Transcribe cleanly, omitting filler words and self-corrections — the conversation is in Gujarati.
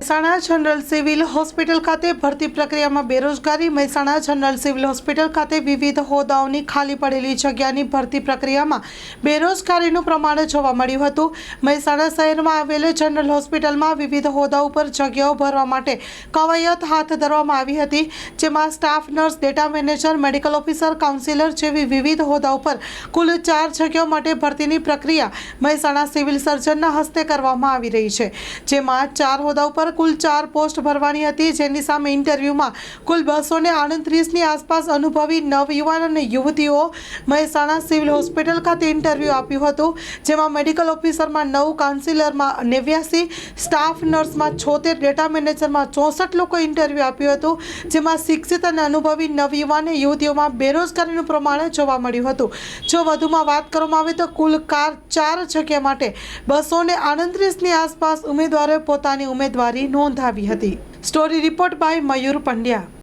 મહેસાણા જનરલ સિવિલ હોસ્પિટલ ખાતે ભરતી પ્રક્રિયામાં બેરોજગારી। મહેસાણા જનરલ સિવિલ હોસ્પિટલ ખાતે વિવિધ હોદ્દાઓની ખાલી પડેલી જગ્યાની ભરતી પ્રક્રિયામાં બેરોજગારીનું પ્રમાણ જોવા મળ્યું હતું। મહેસાણા શહેરમાં આવેલ જનરલ હોસ્પિટલમાં વિવિધ હોદ્દાઓ પર જગ્યાઓ ભરવા માટે કવાયત હાથ ધરવામાં આવી હતી, જેમાં staff nurse, data manager, medical officer, counsellor જેવી વિવિધ હોદ્દાઓ પર કુલ 4 જગ્યાઓ માટે ભરતીની પ્રક્રિયા મહેસાણા સિવિલ સર્જનના હસ્તે કરવામાં આવી રહી છે, જેમાં 4 હોદ્દાઓ पर कुल 4 पोस्ट भरवानी हती, जेनी सामे इंटरव्यू में कुल 238 ની आसपास अनुभवी नवयुवान અને યુવતીઓ મહેસાણા સિવિલ હોસ્પિટલ ખાતે इंटरव्यू આપ્યું હતું, જેમાં મેડિકલ ઓફિસરમાં 9, કાઉન્સિલરમાં 89, સ્ટાફ નર્સમાં 76, ડેટા મેનેજરમાં 64 લોકો इंटरव्यू આપ્યું હતું, જેમાં શિક્ષિત અને અનુભવી નવયુવાન યુવતીઓમાં બેરોજગારીનું પ્રમાણ જોવા મળ્યું હતું। જો વધુમાં વાત કરવામાં આવે તો કુલ 4 જગ્યા માટે 238 ની આસપાસ ઉમેદવારોએ પોતાની ઉમેદવારી નોંધાવી હતી। Story report by Mayur Pandya.